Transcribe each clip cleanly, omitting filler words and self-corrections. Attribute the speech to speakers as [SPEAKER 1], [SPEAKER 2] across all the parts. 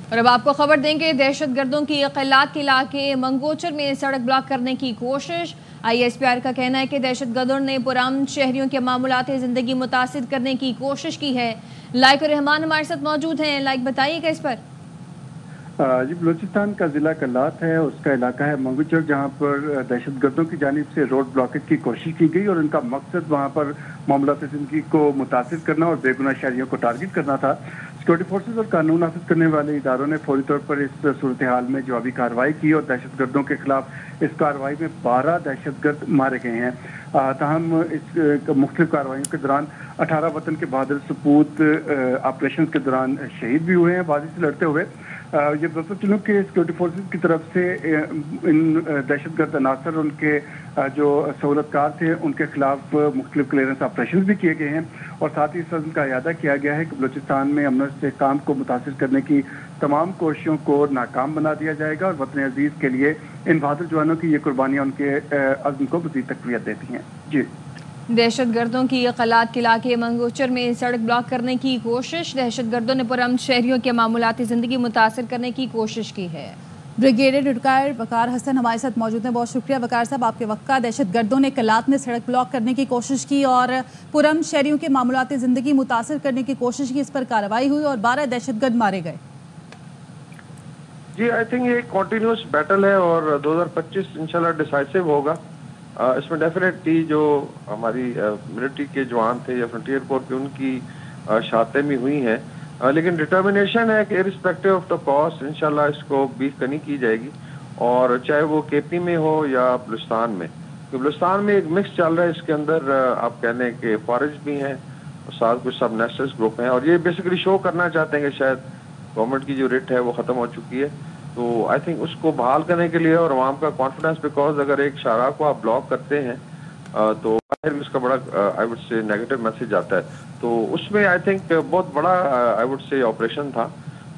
[SPEAKER 1] اور اب آپ کو خبر دیں کہ دہشت گردوں کی اقلات کے علاقے منگوچر میں سڑک بلاک کرنے کی کوشش۔ آئی ایس پی آر کا کہنا ہے کہ دہشت گردوں نے پرامن شہریوں کے معمولات زندگی متاثر کرنے کی کوشش کی ہے۔ لائق الرحمان ہمارے ساتھ موجود ہیں۔ لائق بتائیے گا اس پر۔
[SPEAKER 2] جی، بلوچستان کا ضلع کلات ہے، اس کا علاقہ ہے منگوچر، جہاں پر دہشت گردوں کی جانب سے روڈ بلاکیج کی کوشش کی گئی اور ان کا مقصد وہاں پر معاملات زندگی کو متاثر کرنا اور بے گناہ شہریوں کو ٹارگٹ کرنا تھا۔ سیکورٹی فورسز اور قانون نافذ کرنے والے اداروں نے فوری طور پر اس صورتحال میں جوابی کارروائی کی اور دہشت گردوں کے خلاف اس کارروائی میں 12 دہشت گرد مارے گئے ہیں۔ تاہم اس مختلف کارروائیوں کے دوران 18 وطن کے بہادر سپوت آپریشن کے دوران شہید بھی ہوئے ہیں بازی سے لڑتے ہوئے۔ یہ بتا چلوں کہ سیکورٹی فورسز کی طرف سے ان دہشت گرد عناصر ان کے جو سہولت کار تھے ان کے خلاف مختلف کلیئرنس آپریشن بھی کیے گئے ہیں، اور ساتھ ہی اس عزم کا اعادہ کیا گیا ہے کہ بلوچستان میں امن و استحکام کو متاثر کرنے کی تمام کوششوں کو ناکام بنا دیا جائے گا، اور وطن عزیز کے لیے ان بہادر جوانوں کی یہ قربانیاں ان کے عزم کو مزید تقویت دیتی ہیں۔ جی،
[SPEAKER 1] دہشت گردوں کی اقلات کے علاقے منگوچر میں سڑک بلاک کرنے کی کوشش۔ دہشت گردوں نے پرامن شہریوں کے معمولاتی زندگی متاثر کرنے کی کوشش کی ہے۔
[SPEAKER 3] بریگیڈیئر ریٹائر وقار حسن ہمارے ساتھ موجود ہیں، بہت شکریہ وقار صاحب آپ کے وقت کا۔ دہشت گردوں نے کلات میں سڑک بلاک کرنے کی کوشش کی اور پرامن شہریوں کے معمولاتی زندگی متاثر کرنے کی کوشش کی، اس پر کارروائی ہوئی اور 12 دہشت گرد مارے گئے۔
[SPEAKER 4] جی، آئی تھنک یہ ایک کنٹینیوس بیٹل ہے اور 2025 انشاءاللہ ڈیسائسو ہوگا۔ اس میں ڈیفینیٹلی جو ہماری ملٹری کے جوان تھے یا فرنٹیئر کور کے ان کی شہادتیں بھی ہوئی ہیں، لیکن ڈٹرمنیشن ہے کہ ارسپیکٹو آف دا کاسٹ انشاءاللہ اس کو بیف کرنی کی جائے گی، اور چاہے وہ کے پی میں ہو یا بلوچستان میں۔ بلوچستان میں ایک مکس چل رہا ہے، اس کے اندر آپ کہہ لیں کہ فارج بھی ہیں اور ساتھ کچھ سب نیشنلسٹ گروپ ہیں، اور یہ بیسیکلی شو کرنا چاہتے ہیں کہ شاید گورنمنٹ کی جو ریٹ ہے وہ ختم ہو چکی ہے۔ تو آئی تھنک اس کو بحال کرنے کے لیے اور عوام کا کانفیڈنس، بیکاز اگر ایک شاہراہ کو آپ بلاک کرتے ہیں تو اس کا بڑا I would say negative message آتا ہے۔ تو اس میں آئی تھنک بہت بڑا آئی وڈ سے آپریشن تھا،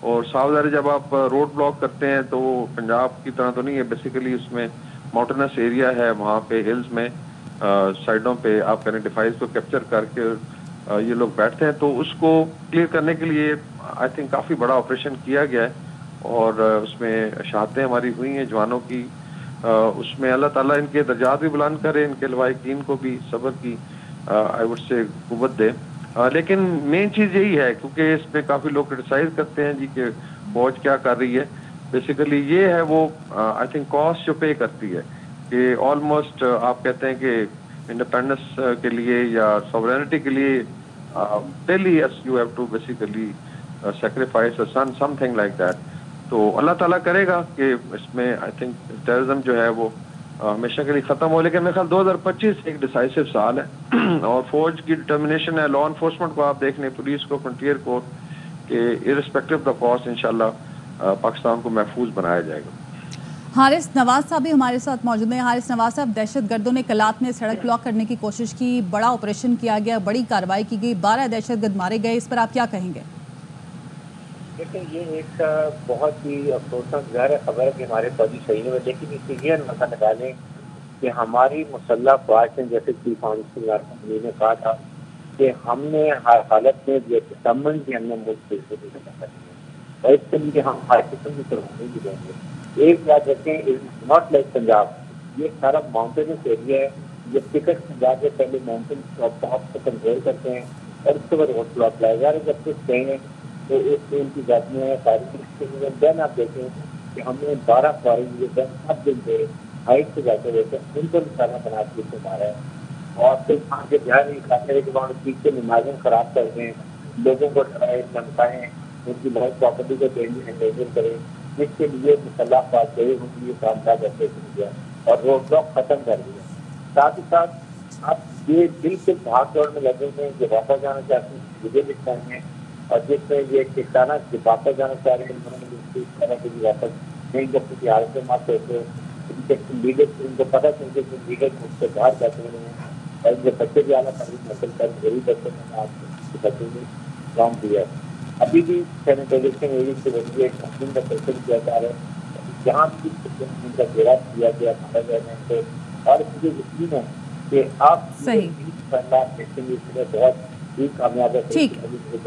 [SPEAKER 4] اور صاف ظاہر جب آپ روڈ بلاک کرتے ہیں تو پنجاب کی طرح تو نہیں ہے، بیسیکلی اس میں ماؤنٹینس ایریا ہے، وہاں پہ ہلز میں سائڈوں پہ آپ کہنے ڈیفائز کو کیپچر کر کے یہ لوگ بیٹھتے ہیں، تو اس کو کلیئر کرنے کے لیے آئی تھنک کافی بڑا آپریشن کیا گیا ہے، اور اس میں شہادتیں ہماری ہوئی ہیں جوانوں کی۔ اس میں اللہ تعالیٰ ان کے درجات بھی بلند کرے، ان کے لواحقین کو بھی صبر کی آئی وڈ سے قوت دے۔ لیکن مین چیز یہی ہے، کیونکہ اس میں کافی لوگ کرٹیسائز کرتے ہیں جی کہ فوج کیا کر رہی ہے، بیسیکلی یہ ہے وہ آئی تھنک کاسٹ جو پے کرتی ہے کہ آلموسٹ آپ کہتے ہیں کہ انڈیپینڈنس کے لیے یا سوورینٹی کے لیے daily yes you have to basically sacrifice or something like that۔ تو اللہ تعالیٰ کرے گا کہ اس میں آئی تھنک ٹیررزم جو ہے وہ ہمیشہ کے لیے ختم ہو، لیکن میرے خیال 2025 ایک ڈیسائسو سال ہے، اور فوج کی ڈٹرمنیشن ہے، لا انفورسمنٹ کو آپ دیکھ لیں، پولیس کو، فرنٹیئر کو، کہ ارسپیکٹو آف دا کاسٹ انشاءاللہ پاکستان کو محفوظ بنایا جائے گا۔
[SPEAKER 3] حارث نواز صاحب بھی ہمارے ساتھ موجود ہیں۔ حارث نواز صاحب، دہشت گردوں نے کلات میں سڑک بلاک کرنے کی کوشش کی، بڑا آپریشن کیا گیا، بڑی کارروائی کی گئی، 12 دہشت گرد مارے گئے، اس پر آپ کیا کہیں گے؟
[SPEAKER 5] دیکھیں، یہ ایک بہت ہی افسوسناک ظاہر خبر ہے کہ ہمارے فوجی شہیدوں میں، لیکن اس سے یہ اندازہ نکالیں کہ ہماری مسلح افواج نے، جیسے چیف آف اسٹاف نے کہا تھا کہ ہم نے ہر حالت میں یہ تمن بھی ہم نے ملک سے کرنی ہے، اور اس کے لیے ہم ہر قسم کی قربانی بھی دیں گے۔ ایک یاد رکھیں، ناٹ لائک پنجاب، یہ سارا ماؤنٹینس ایریا ہے، یہ ٹکٹ سے جا کے پہلے ماؤنٹین ٹاپ کو کنٹرول کرتے ہیں اور اس کے بعد روڈ بلاک لائے گا، جب کچھ کہیں تو اس سے ان کی ذاتیاں ہیں ساری۔ دین آپ دیکھیں کہ ہم نے 12 فارغ دن سب دن سے ہائٹ سے جاتے ہوئے ان کو نشانہ بنا کے مارا ہے، اور پھر وہاں کے دھیان نہیں کھاتے کہ وہاں پیچھے نمازیں خراب کر دیں، لوگوں کو ڈرائیں دھمکائیں، ان کی بہت پراپرٹی کو ڈینجر کریں، جس کے لیے مسلح افواج گئے ان کی یہ کام کاج ایسے کیا اور روڈ بلاک ختم کر دیا۔ ساتھ ہی ساتھ آپ یہ بالکل بھاگ دوڑ میں لگے ہوئے ہیں، جو واپس جانا چاہتے ہیں مجھے بھی چاہیے، اور جس میں یہ کسانہ واپس جانا چاہ رہے ہیں، انہوں نے اس طرح کے بھی واپس نہیں جب کی حالتیں مت ہوتے، ان کے لیڈر ان کو پتہ چلتے کہ لیڈر اس سے باہر جاتے ہیں، اور ان کے بچے بھی اعلیٰ تعلیم حاصل کر غریب بچے نے آپ کے بچوں نے کام دیا ہے۔ ابھی بھی سینیٹائزیشن ایریا کے ذریعے کمپنی کا سلسلہ کیا جا رہا ہے، جہاں بھی ان کا گھیرا کیا گیا مارا گیا ہے، اور مجھے یقین ہے کہ آپ بہت
[SPEAKER 3] ठीक,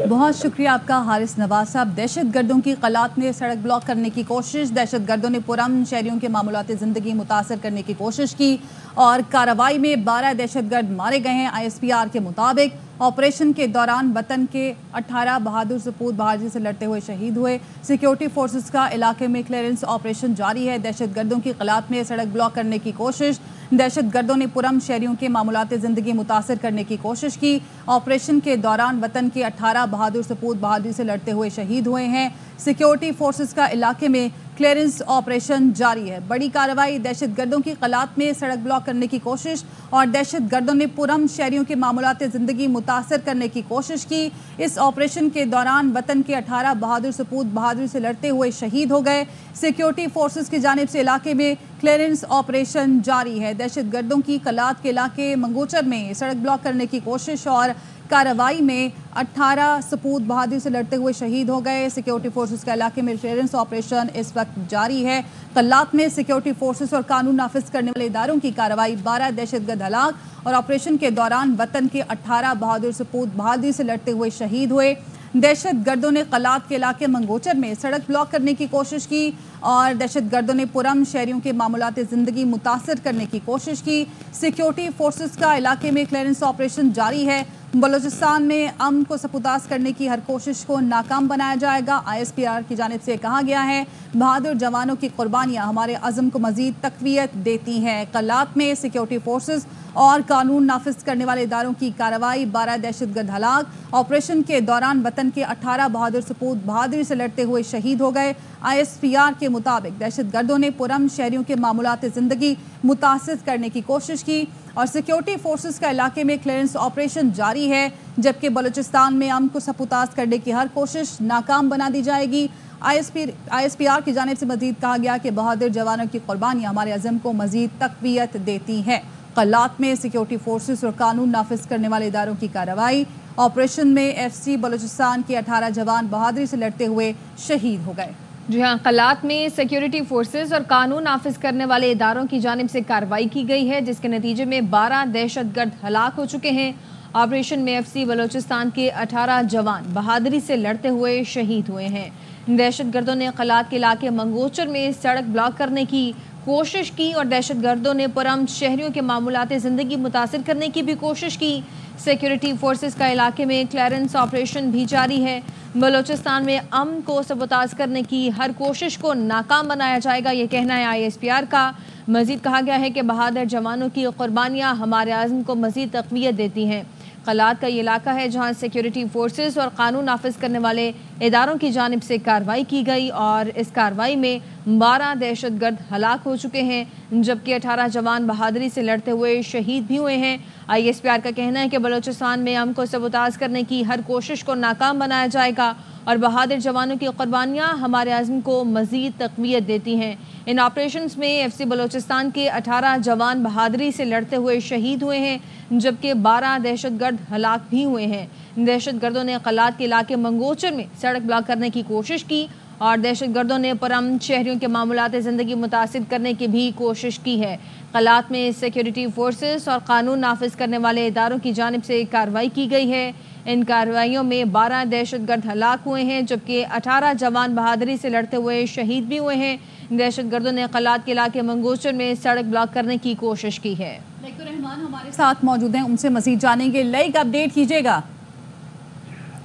[SPEAKER 3] बहुत शुक्रिया आपका हारिस नवाज साहब। दहशत गर्दों की कलात ने सड़क ब्लॉक करने की कोशिश, दहशत गर्दों ने पुरअमन शहरियों के मामूलाती ज़िंदगी मुतासर करने की कोशिश की और कार्रवाई में 12 दहशत गर्द मारे गए हैं। ISPR के मुताबिक ऑपरेशन के दौरान वतन के 18 बहादुर सपूत बहादुरी से लड़ते हुए शहीद हुए। सिक्योरिटी फोर्सेस का इलाके में क्लियरेंस ऑपरेशन जारी है। दहशत गर्दों की कलात में सड़क ब्लॉक करने की कोशिश, दहशत गर्दों ने पुरअमन शहरियों के मामूलाती ज़िंदगी मुतासर करने की कोशिश की। ऑपरेशन के दौरान वतन के 18 बहादुर सपूत बहादुरी से लड़ते हुए शहीद हुए हैं। सिक्योरिटी फोर्सेस का इलाके में क्लियरेंस ऑपरेशन जारी है। बड़ी कार्रवाई, दहशत गर्दों की कलात में सड़क ब्लॉक करने की कोशिश और दहशत गर्दों ने पुरअमन शहरियों के मामूलाती ज़िंदगी मुतासर करने की कोशिश की। इस ऑपरेशन के दौरान वतन के 18 बहादुर सपूत बहादुरी से लड़ते हुए शहीद हो गए। सिक्योरिटी फोर्सेस की जानिब से इलाके में क्लियरेंस ऑपरेशन जारी है। दहशत गर्दों की कलात के इलाके मंगोचर में सड़क ब्लॉक करने की कोशिश और कार्रवाई में 18 सपूत बहादुरी से लड़ते हुए शहीद हो गए। सिक्योरिटी फोर्सेस का इलाके में क्लियरेंस ऑपरेशन इस वक्त जारी है। कलात में सिक्योरिटी फोर्सेस और कानून नाफिज करने वाले इदारों की कार्रवाई, 12 दहशतगर्द हलाक और ऑपरेशन के दौरान वतन के 18 बहादुर सपूत बहादुरी से लड़ते हुए शहीद हुए। दहशत गर्दों ने कलात के इलाके मंगोचर में सड़क ब्लॉक करने की कोशिश की और दहशत गर्दों ने पुरअमन शहरियों के मामूलाती ज़िंदगी मुतासर करने की कोशिश की। सिक्योरिटी फोर्सेस का इलाके में क्लियरेंस ऑपरेशन जारी है। बलूचिस्तान में अमन को सपुतास करने की हर कोशिश को नाकाम बनाया जाएगा। ISPR की जानिब से कहा गया है, बहादुर जवानों की कुर्बानियां हमारे अज़म को मज़ीद तक़वियत देती हैं। कलात में सिक्योरिटी फोर्सेस और कानून नाफिज करने वाले इदारों की कार्रवाई, 12 दहशतगर्द हलाक। ऑपरेशन के दौरान वतन के 18 बहादुर सपूत बहादुरी से लड़ते हुए शहीद हो गए। ISPR के मुताबिक दहशत गर्दों ने पुरअमन शहरियों के मामूलाती ज़िंदगी मुतासिर करने की कोशिश की और सिक्योरिटी फोर्सेस का इलाके में क्लियरेंस ऑपरेशन जारी है, जबकि बलूचिस्तान में अमन को सपुतास करने की हर कोशिश नाकाम बना दी जाएगी। ISPR की जानिब से मजीद कहा गया कि बहादुर जवानों की कुर्बानियां हमारे अज़म को मजीद तक़वियत देती हैं। कलात में सिक्योरिटी फोर्सेस और कानून नाफिज करने वाले इदारों की कार्रवाई, ऑपरेशन में FC बलूचिस्तान के 18 जवान बहादुरी से लड़ते हुए शहीद हो गए।
[SPEAKER 1] जी हाँ, कलात में सिक्योरिटी फोर्सेस और कानून नाफिज करने वाले इदारों की जानिब से कार्रवाई की गई है, जिसके नतीजे में 12 दहशतगर्द हलाक हो चुके हैं। ऑपरेशन में FC बलूचिस्तान के 18 जवान बहादुरी से लड़ते हुए शहीद हुए हैं। दहशतगर्दों ने कलात के इलाके मंगोचर में सड़क ब्लॉक करने की कोशिश की और दहशतगर्दों ने पुरअमन शहरियों के मामूलाती ज़िंदगी मुतासिर करने की भी कोशिश की। सिक्योरिटी फोर्सेस का इलाके में क्लियरेंस ऑपरेशन भी जारी है। बलूचिस्तान में अमन को सबोताज करने की हर कोशिश को नाकाम बनाया जाएगा, ये कहना है ISPR का। मजीद कहा गया है कि बहादुर जवानों की कुर्बानियाँ हमारे आज़म को मजीद तक़वियत देती हैं। कलात का ये इलाका है जहाँ सिक्योरिटी फोर्सेस और कानून नाफिज करने वाले इदारों की जानिब से कार्रवाई की गई और इस कार्रवाई में 12 दहशतगर्द हलाक हो चुके हैं, जबकि 18 जवान बहादुरी से लड़ते हुए शहीद भी हुए हैं। ISPR का कहना है कि बलूचिस्तान में अमन को सबोताज करने की हर कोशिश को नाकाम बनाया जाएगा और बहादुर जवानों की कुर्बानियाँ हमारे आज़म को मज़ीद तक़वियत देती हैं। इन ऑपरेशंस में FC बलूचिस्तान के 18 जवान बहादुरी से लड़ते हुए शहीद हुए हैं, जबकि 12 दहशतगर्द हलाक भी हुए हैं। दहशतगर्दों ने कलात के इलाके मंगोचर में सड़क ब्लॉक करने की कोशिश की और दहशतगर्दों ने पुरअमन शहरियों के मामूलाती ज़िंदगी मुतासिर करने की भी कोशिश की है। कलात में सिक्योरिटी फोर्सेस और कानून नाफिज करने वाले इदारों की जानिब से कार्रवाई की गई है। इन कार्रवाइयों में 12 दहशतगर्द हलाक हुए हैं, जबकि 18 जवान बहादुरी से लड़ते हुए शहीद भी हुए हैं। दहशतगर्दों ने कलात के इलाके मंगोचर में सड़क ब्लॉक करने की कोशिश की है।
[SPEAKER 3] रहमान हमारे साथ मौजूद हैं, उनसे मजीद जानेंगे। लाइक अपडेट कीजिएगा।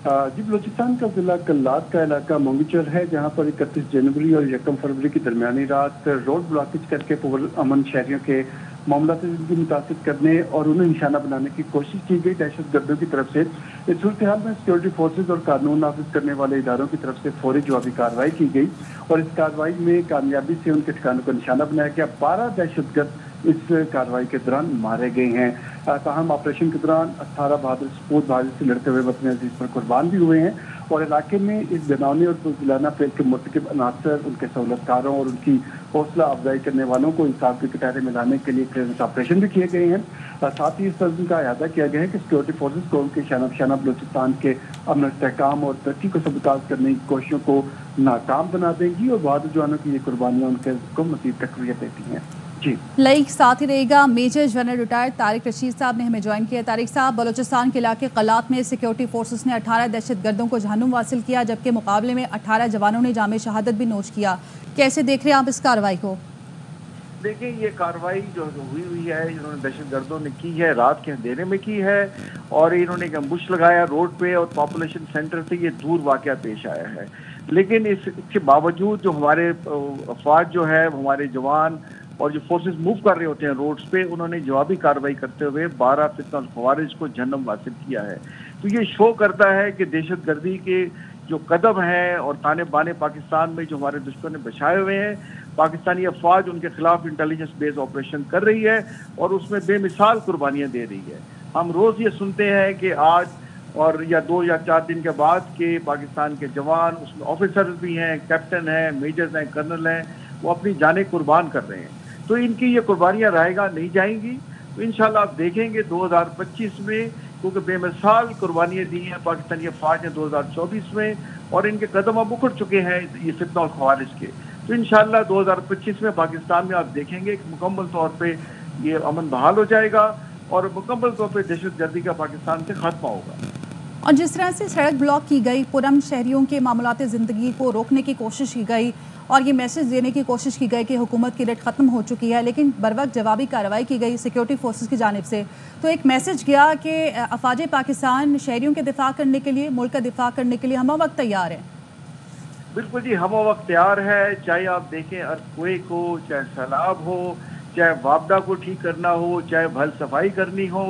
[SPEAKER 2] जी, बलूचिस्तान का जिला कलात का इलाका मंगोचर है, जहां पर 31 जनवरी और 1 फरवरी की दरमियानी रात रोड ब्लॉकेज करके पुरअमन शहरियों के मामलाती ज़िंदगी मुतासिर करने और उन्हें निशाना बनाने की कोशिश की गई दहशतगर्दों की तरफ से। इस सूरत हाल में सिक्योरिटी फोर्सेज और कानून नाफिज करने वाले इदारों की तरफ से फौरी जवाबी कार्रवाई की गई और इस कार्रवाई में कामयाबी से उनके ठिकानों का निशाना बनाया गया। 12 दहशतगर्द इस कार्रवाई के दौरान मारे गए हैं। ताहम ऑपरेशन के दौरान 18 बहादुर सपूत बहादुरी से लड़ते हुए वतन अजीज पर कुर्बान भी हुए हैं और इलाके में इस घिनौने और बुज़दिलाना फेल के मुर्तकिब अनासर, उनके सहूलतकारों और उनकी हौसला अफजाई करने वालों को इंसाफ के कटहरे में लाने के लिए क्लियरेंस ऑपरेशन भी किए गए हैं। साथ ही इस तंज़ीम का अयादा किया गया है कि सिक्योरिटी फोर्सेज को उनके शाना बशाना बलूचिस्तान के अमन इस्तेहकाम और तरक्की को सबूताज करने की कोशिशों को नाकाम बना देंगी और बहादुर जवानों की ये कुर्बानियाँ उनके को मज़ीद तक़वियत देती हैं। जी
[SPEAKER 3] लाइक साथ ही रहेगा major general retired Tariq Rashid साहब ने हमें ज्वाइन किया। तारिक साहब, बलूचिस्तान के इलाके कलात में सिक्योरिटी फोर्सेस ने 18 दहशत गर्दों को जहन्नुम हासिल किया, जबकि मुकाबले में 18 जवानों ने जामे शहादत भी नोश किया। कैसे देख रहे हैं आप इस कार्रवाई को?
[SPEAKER 6] देखिए, ये कार्रवाई जो हुई है, इन्होंने दहशत गर्दों ने की है, रात के अंधेरे में की है, और इन्होंने एक एम्बुश लगाया रोड पे और पॉपुलेशन सेंटर से ये दूर वाकया पेश आया है। लेकिन इसके बावजूद जो हमारे अफवाज जो है, हमारे जवान और जो फोर्सेस मूव कर रहे होते हैं रोड्स पे, उन्होंने जवाबी कार्रवाई करते हुए 12 फितना खवारिज को जहन्नुम हासिल किया है। तो ये शो करता है कि दहशत गर्दी के जो कदम हैं और ताने बाने पाकिस्तान में जो हमारे दुश्मन ने बिछाए हुए हैं, पाकिस्तानी अफवाज उनके खिलाफ इंटेलिजेंस बेस्ड ऑपरेशन कर रही है और उसमें बेमिसाल कुर्बानियां दे रही है। हम रोज ये सुनते हैं कि आज और या 2 या 4 दिन के बाद के पाकिस्तान के जवान, उसमें ऑफिसर्स भी हैं, कैप्टन हैं, मेजर्स हैं, कर्नल हैं, वो अपनी जानें कुर्बान कर रहे हैं। तो इनकी ये कुर्बानियां रायगा नहीं जाएंगी। तो इंशाल्लाह आप देखेंगे 2025 में, क्योंकि बेमिसाल कुर्बानियां दी हैं पाकिस्तानी अफवाज ने 2024 में, और इनके कदम अब उखड़ चुके हैं ये फितना और खवारिज के। तो इंशाल्लाह 2025 में पाकिस्तान में आप देखेंगे कि मुकम्मल तौर पे ये अमन बहाल हो जाएगा और मुकम्मल तौर पे दहशत गर्दी का पाकिस्तान से खात्मा होगा।
[SPEAKER 3] और जिस तरह से सड़क ब्लॉक की गई, पुरम शहरियों के मामलात ज़िंदगी को रोकने की कोशिश की गई और ये मैसेज देने की कोशिश की गई कि हुकूमत की रेट ख़त्म हो चुकी है, लेकिन बरवक्त जवाबी कार्रवाई की गई सिक्योरिटी फोर्सेस की जानिब से, तो एक मैसेज गया कि अफवाज पाकिस्तान शहरियों के दिफा करने के लिए, मुल्क का दिफा करने के लिए हम वक्त तैयार हैं।
[SPEAKER 6] बिल्कुल जी, हम वक्त तैयार है। चाहे आप देखें अर्थक्वेक हो, चाहे सैलाब हो, चाहे वापदा को ठीक करना हो, चाहे भल सफाई करनी हो,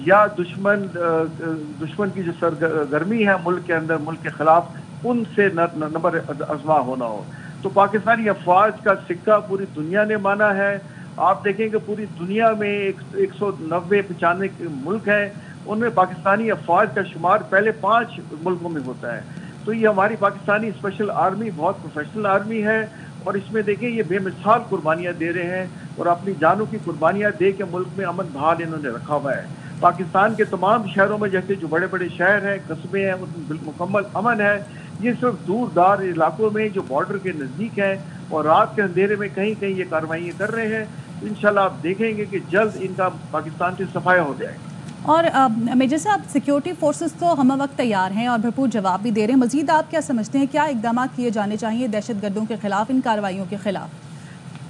[SPEAKER 6] या दुश्मन की जो सरगर्मी है मुल्क के अंदर, मुल्क के खिलाफ, उनसे नंबर आजमा होना हो, तो पाकिस्तानी अफवाज का सिक्का पूरी दुनिया ने माना है। आप देखेंगे पूरी दुनिया में 190-95 मुल्क हैं, उनमें पाकिस्तानी अफवाज का शुमार पहले 5 मुल्कों में होता है। तो ये हमारी पाकिस्तानी स्पेशल आर्मी बहुत प्रोफेशनल आर्मी है, और इसमें देखें ये बेमिसाल कुर्बानियां दे रहे हैं और अपनी जानों की कुर्बानियां दे के मुल्क में अमन बहाल इन्होंने रखा हुआ है। पाकिस्तान के तमाम शहरों में जैसे जो बड़े बड़े शहर हैं, कस्बे हैं, उनमें मुकम्मल अमन है। ये सिर्फ दूर दार इलाकों में जो बॉर्डर के नज़दीक है और रात के अंधेरे में कहीं कहीं ये कार्रवाइयाँ कर रहे हैं। तो इंशाल्लाह आप देखेंगे कि जल्द इनका पाकिस्तान से सफाया हो जाएगा।
[SPEAKER 3] और मेजर साहब, सिक्योरिटी फोर्सेस तो हम वक्त तैयार हैं और भरपूर जवाब भी दे रहे हैं। मजीद आप क्या समझते हैं, क्या इकदाम किए जाने चाहिए दहशत गर्दों के खिलाफ, इन कार्रवाइयों के खिलाफ?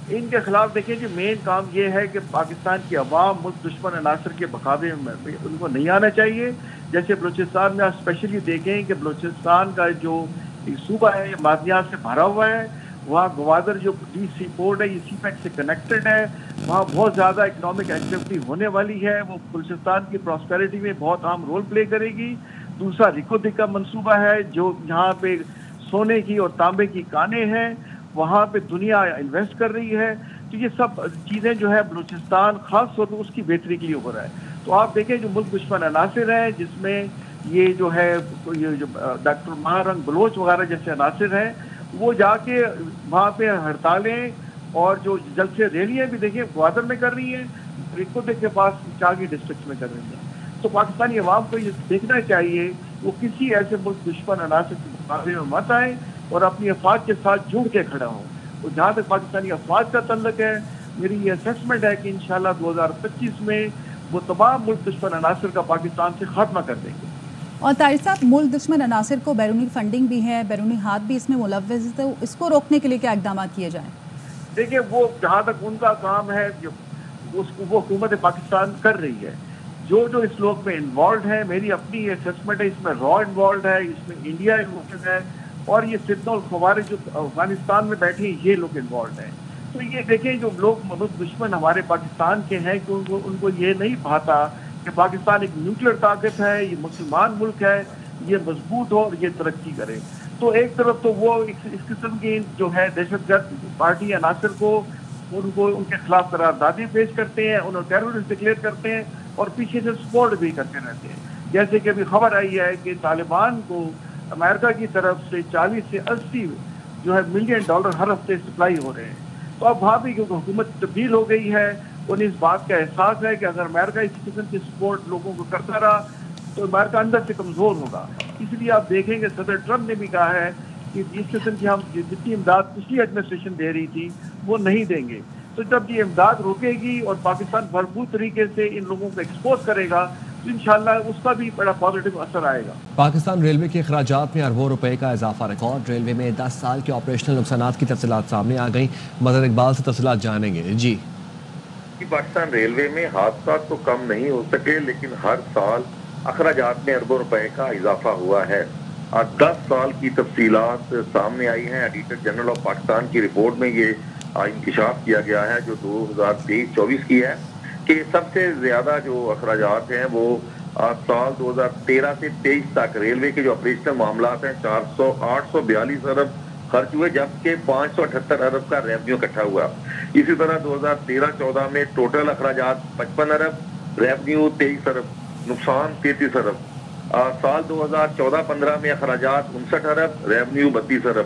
[SPEAKER 6] इनके खिलाफ देखिए जी, मेन काम ये है कि पाकिस्तान की अवाम मुल्क दुश्मन अनासर के बखावे में उनको नहीं आना चाहिए। जैसे बलूचिस्तान में आप स्पेशली देखें कि बलूचिस्तान का जो एक सूबा है ये मादनियात से भरा हुआ है। वहाँ गवादर जो सी पोर्ट है, ये सी पैक से कनेक्टेड है। वहाँ बहुत ज़्यादा इकनॉमिक एक्टिविटी होने वाली है, वो बलूचिस्तान की प्रॉस्पेरिटी में बहुत अहम रोल प्ले करेगी। दूसरा रिकोदी का मनसूबा है, जो जहाँ पे सोने की और तांबे की कानें हैं, वहाँ पे दुनिया इन्वेस्ट कर रही है। तो ये सब चीज़ें जो है बलूचिस्तान खास तौर पर उसकी बेहतरी के लिए हो रहा है। तो आप देखें जो मुल्क दुश्मन अनासिर हैं, जिसमें ये जो है ये जो डॉक्टर महारंग बलोच वगैरह जैसे अनासिर हैं, वो जाके वहाँ पे हड़तालें और जो जल्द से रैलियाँ भी देखिए ग्वादर में कर रही हैं, रिकोदे के पास चागी डिस्ट्रिक्ट में कर रही हैं। तो पाकिस्तानी अवाम को ये देखना चाहिए वो किसी ऐसे मुल्क दुश्मन अनासिर के मुकाबले में मत आए और अपनी अफवाज के साथ जुड़ के खड़ा हो। तो जहाँ तक पाकिस्तानी अफवाज का तल्लुक है, मेरी ये असेसमेंट है कि इंशाल्लाह 2025 में वो तमाम मुल्क दुश्मन अनासिर का पाकिस्तान से खात्मा कर देंगे।
[SPEAKER 3] और तारिक साहब, मुल्क दुश्मन अनासिर को बैरूनी फंडिंग भी है, बैरूनी हाथ भी इसमें मुलव्वस है, तो इसको रोकने के लिए क्या इकदाम किए जाएँ?
[SPEAKER 6] देखिए, वो जहाँ तक उनका काम है उसको वो हुकूमत पाकिस्तान कर रही है। जो इस लोग में इन्वॉल्व है, मेरी अपनी असेसमेंट है, इसमें रॉ इन्वॉल्व है, इसमें इंडिया इन्वॉल्व है, और ये फितना और खवारिज जो अफगानिस्तान में बैठे हैं ये लोग इन्वॉल्व हैं। तो ये देखें जो लोग मुल्क दुश्मन हमारे पाकिस्तान के हैं कि उनको ये नहीं भाता कि पाकिस्तान एक न्यूक्लियर ताकत है, ये मुसलमान मुल्क है, ये मजबूत हो और ये तरक्की करे। तो एक तरफ तो वो इस किस्म की जो है दहशतगर्द पार्टी अनासर को उनको उनके खिलाफ करारदादी पेश करते हैं, उन्हें टेररिस्ट डिक्लेयर करते हैं और पीछे से सपोर्ट भी करते रहते हैं। जैसे कि अभी खबर आई है कि तालिबान को अमेरिका की तरफ से 40 से 80 जो है मिलियन डॉलर हर हफ्ते सप्लाई हो रहे हैं। तो अब वहाँ भी क्योंकि हुकूमत तब्दील हो गई है, उन्हें इस बात का एहसास है कि अगर अमेरिका इस किस्म की सपोर्ट लोगों को करता रहा तो अमेरिका अंदर से कमज़ोर होगा। इसलिए आप देखेंगे सदर ट्रम्प ने भी कहा है कि इस किस्म की हम जितनी इमदाद पिछली एडमिनिस्ट्रेशन दे रही थी वो नहीं देंगे। तो जब ये इमदाद रुकेगी और पाकिस्तान भरपूर तरीके से इन लोगों को एक्सपोज करेगा तो इंशाल्लाह उसका भी बड़ा पॉजिटिव असर आएगा।
[SPEAKER 7] पाकिस्तान रेलवे के अखराजात में अरबों रुपए का इजाफा रिकॉर्ड। रेलवे में 10 साल के ऑपरेशनल नुकसानात की तफसीलात सामने आ गई। मदर इकबाल से तफसीलात जानेंगे। जी,
[SPEAKER 8] पाकिस्तान रेलवे में हादसा तो कम नहीं हो सके, लेकिन हर साल अखराजात में अरबों रुपए का इजाफा हुआ है। 10 साल की तफसीलात सामने आई हैं। ऑडिटर जनरल ऑफ पाकिस्तान की रिपोर्ट में ये इंकशाफ किया गया है जो 2023-24 की है कि सबसे ज्यादा जो अखराजात हैं वो साल 2013 से 23 तक रेलवे के जो ऑपरेशनल मामलात हैं 842 अरब खर्च हुए, जबकि 578 अरब का रेवेन्यू इकट्ठा हुआ। इसी तरह 2013-14 में टोटल अखराजात 55 अरब, रेवेन्यू 23 अरब, नुकसान 33 अरब। साल 2014-15 में अखराजात 59 अरब, रेवेन्यू 32 अरब।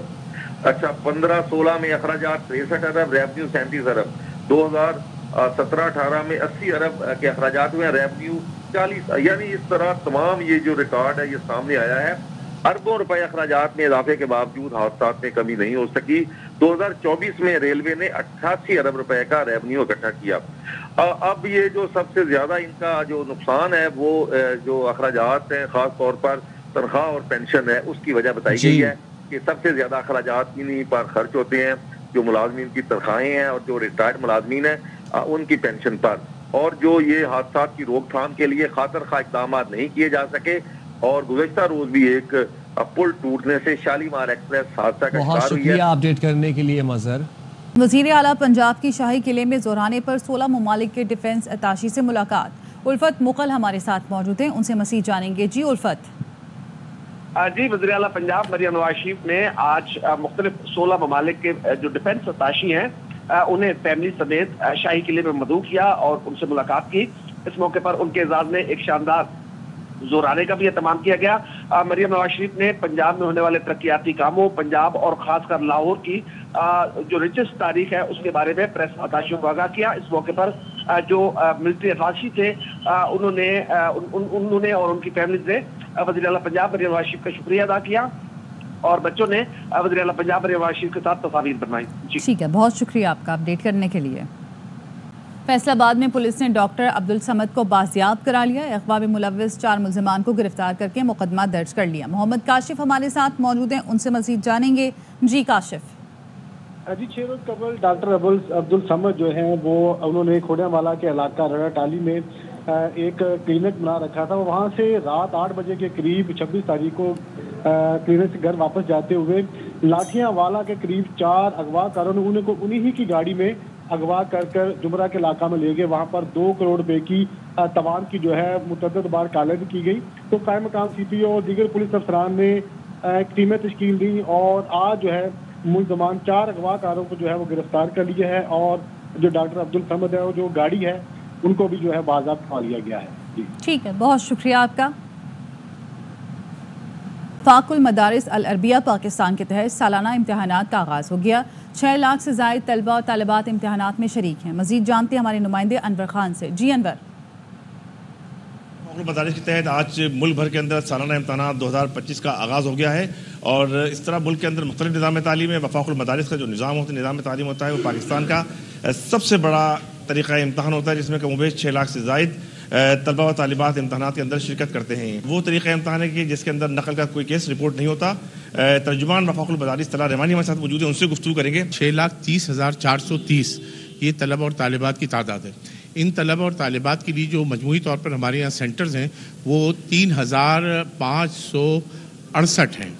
[SPEAKER 8] अच्छा, 15-16 में अखराजात 63 अरब, रेवेन्यू 37 अरब। 2017-18 में 80 अरब के अखराजात हुए, रेवेन्यू 40। यानी इस तरह तमाम ये जो रिकॉर्ड है ये सामने आया है। अरबों रुपए अखराजात में इजाफे के बावजूद हादसात में कमी नहीं हो सकी। 2024 में रेलवे ने 88 अरब रुपए का रेवेन्यू इकट्ठा किया। अब ये जो सबसे ज्यादा इनका जो नुकसान है वो जो अखराजात हैं, खास तौर पर तनख्वाह और पेंशन है, उसकी वजह बताई गई है कि सबसे ज्यादा अखराजात इन्हीं पर खर्च होते हैं, जो मुलाजमीन की तनख्वाहें हैं और जो रिटायर्ड मुलाजमीन हैं उनकी पेंशन पर। और जो ये हादसात की रोकथाम के लिए खातर खा इक़दाम नहीं किए जा सके, और गुज़श्ता रोज भी एक पुल टूटने से शालीमार एक्सप्रेस हादसा का
[SPEAKER 7] बहुत
[SPEAKER 8] शिकार हुई है।
[SPEAKER 7] शुक्रिया अपडेट करने के लिए मजहर।
[SPEAKER 3] वज़ीर आला पंजाब की शाही किले में जोराने पर 16 ममालिक के डिफेंस अताशी से मुलाकात। उल्फत मुकल हमारे साथ मौजूद हैं, उनसे मज़ीद जानेंगे। जी उल्फत।
[SPEAKER 9] जी, वज़ीर आला पंजाब मरियम नवाज शरीफ ने आज मुख्तलिफ 16 ममालिक के जो डिफेंस अताशी हैं उन्हें फैमिली समेत शाही किले में मदऊ किया और उनसे मुलाकात की। इस मौके पर उनके एजाज में एक शानदार जोराने का भी एहतमाम किया गया। मरियम नवाज शरीफ ने पंजाब में होने वाले तरक्याती कामों, पंजाब और खासकर लाहौर की जो रिचेस्ट तारीख है उसके बारे में प्रेस अताशियों को आगाह किया। इस मौके पर जो मिलिट्री अताशी थे उन्होंने और उनकी फैमिली ने वज़ीर आला पंजाब मरियम नवाज शरीफ का शुक्रिया अदा किया और बच्चों ने वज़ीर आला पंजाब मरियम नवाज शरीफ के साथ तस्वीर बनवाई।
[SPEAKER 3] ठीक है, बहुत शुक्रिया आपका अपडेट करने के लिए। फैसलाबाद में पुलिस ने डॉक्टर अब्दुल समद को बाजियाब करा लिया। अगवा में मुलव्विस 4 मुल्ज़िमान को गिरफ्तार करके मुकदमा दर्ज कर लिया। मोहम्मद काशिफ हमारे साथ मौजूद हैं, उनसे मज़ीद जानेंगे। जी काशिफ।
[SPEAKER 10] जी, 6 रोज कबल डॉक्टर अब्दुल समद जो हैं वो उन्होंने खोड़ियावाला के इलाका रड़ा टाली में एक क्लिनिक बना रखा था। वहाँ से रात 8 बजे के करीब 26 तारीख को क्लिनिक से घर वापस जाते हुए लाठियाँ वाला के करीब 4 अगवाकारों ने उन्हीं ही की गाड़ी में अगवा कर जुमरा के इलाका में ले गए। वहाँ पर 2 करोड़ रुपए की तवान की जो है मुतअद्दिद बार कालमी की गई। तो कायम मकाम CPO और दीगर पुलिस अफसरान ने टीमें तश्कील दी और आज जो है मुल्ज़मान 4 अगवाकारों को जो है वो गिरफ्तार कर लिया है और जो डॉक्टर अब्दुल समद है वो जो गाड़ी है उनको भी जो है बाज़ाब्त करवा लिया गया है। जी
[SPEAKER 3] ठीक है, बहुत शुक्रिया आपका। फाकुल मदारिस अल अरबिया पाकिस्तान के तहत सालाना इम्तहानात का आगाज़ हो गया। 6 लाख से ज़ायद तलबा और तालिबात इम्तहानात में शरीक हैं। मज़ीद जानते हैं हमारे नुमाइंदे अनवर खान से। जी अनवर।
[SPEAKER 11] फाकुल मदारिस के तहत आज मुल्क भर के अंदर सालाना इम्तहानात 2025 का आगाज़ हो गया है और इस तरह मुल्क के अंदर मुख्तलिफ निज़ाम तालीम है। वफाकुल मदारिस का जो निज़ाम होता है, निज़ाम तालीम होता है, वो पाकिस्तान का सबसे बड़ा तरीक़ा इम्तहान होता है जिसमें कमोबेश 6 लाख से ज़ायद तलबा व तालिबात इम्तहानात के अंदर शिरकत करते हैं। वो तरीक़ा इम्तहान है कि जिसके अंदर नकल का कोई केस रिपोर्ट नहीं होता। तर्जुमान वफाकुल मदारिस तला रहमानी हमारे साथ मौजूद है, उनसे गुफ्तगू करेंगे।
[SPEAKER 12] 6,30,430 ये तलबा और तालिबात की तादाद है। इन तलबा और तालिबात के लिए जो मजमूई तौर पर हमारे यहाँ सेंटर्स हैं वो 3,568 हैं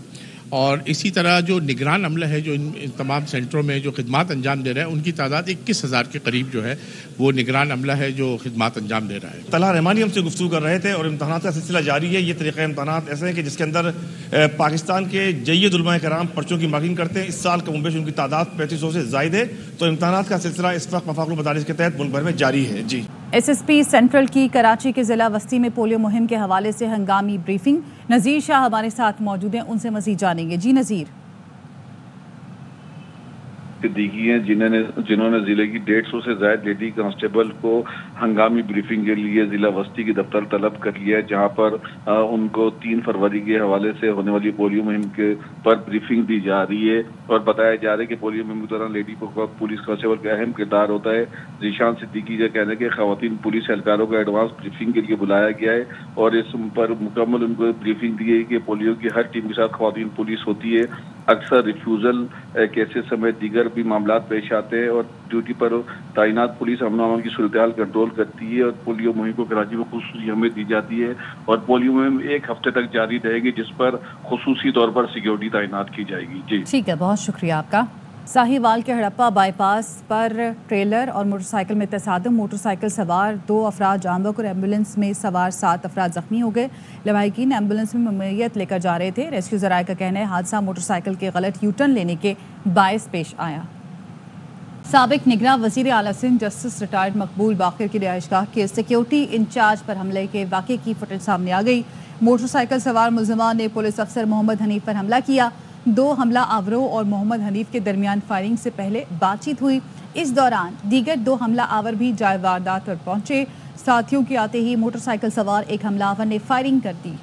[SPEAKER 12] और इसी तरह जो निगरान अमला है जो इन तमाम सेंटरों में जो खिदमात अंजाम दे रहा है उनकी तादाद 21,000 के करीब जो है वो निगरान अमला है जो खिदमात अंजाम दे रहा है।
[SPEAKER 11] तला रहमानी हमसे गुफ्तगू कर रहे थे और इम्तहानात का सिलसिला जारी है। ये तरीक़ा इम्तहानात ऐसे हैं कि जिसके अंदर पाकिस्तान के जय्यद उलमाए कराम पर्चों की मार्किंग करते हैं। इस साल कमोबेश उनकी तादाद 3500 से ज़ायद है। तो इम्तहानात का सिलसिला इस वक्त वफाकुल मदारिस के तहत मुल्क भर में जारी है। जी
[SPEAKER 3] SSP सेंट्रल की कराची के ज़िला वस्ती में पोलियो मुहिम के हवाले से हंगामी ब्रीफिंग। नज़ीर शाह हमारे साथ मौजूद हैं, उनसे मज़ीद जानेंगे। जी नज़ीर।
[SPEAKER 13] صدیقی ہیں جنہوں نے ضلع کی 150 سے زائد لیڈی کانسٹیبل کو ہنگامی بریفنگ کے لیے ضلع وسطی کی دفتر طلب کر لیا ہے، جہاں پر ان کو 3 فروری کے حوالے سے ہونے والی پولیو مہم کے پر بریفنگ دی جا رہی ہے اور بتایا جا رہا ہے کہ پولیو مہم کے دوران لیڈی پولیس کانسٹیبل کا اہم کردار ہوتا ہے۔ ذیشان صدیقی کا کہنا ہے کہ خواتین پولیس اہلکاروں کو ایڈوانس بریفنگ کے لیے بلایا گیا ہے اور اس پر مکمل ان کو بریفنگ دی ہے کہ پولیو کی ہر ٹیم کے ساتھ خواتین پولیس ہوتی ہے۔ اکثر ریفیوزل کیسز سمیت دیگر بھی معاملات پیش آتے ہیں اور ڈیوٹی پر تعینات پولیس امن و امان کی صورتحال کنٹرول کرتی ہے اور پولیو مہم کو کراچی میں خصوصی اہمیت دی جاتی ہے اور پولیو مہم 1 ہفتے تک جاری رہے گی، جس پر خصوصی طور پر سیکیورٹی تعینات کی جائے گی۔ جی
[SPEAKER 3] ٹھیک ہے، بہت شکریہ آپ کا۔ ساہیوال کے Harappa by pass per trailer اور موٹر سائیکل میں تصادم، موٹر سائیکل سوار 2 افراد جان بحق اور ایمبولینس میں سوار 7 افراد زخمی ہو گئے۔ لواحقین ایمبولینس میں میت لے کر جا رہے تھے۔ ریسکیو ذرائع کا کہنا ہے حادثہ موٹر سائیکل کے غلط یو ٹرن لینے کے باعث پیش آیا۔ سابق نگراں وزیر اعلیٰ سندھ جسٹس ریٹائرڈ مقبول باقر کی رہائش گاہ کے سیکیورٹی انچارج پر حملے کے واقعے کی فوٹیج سامنے آ گئی۔ موٹر سائیکل سوار ملزمان نے پولیس افسر محمد حنیف پر حملہ کیا۔ 2 حملہ آوروں اور محمد حنیف کے درمیان فائرنگ سے پہلے بات چیت ہوئی۔ اس دوران دیگر 2 حملہ آور بھی جائے واردات پر پہنچے۔ ساتھیوں کے آتے ہی موٹر سائیکل سوار ایک حملہ آور نے فائرنگ کر دی۔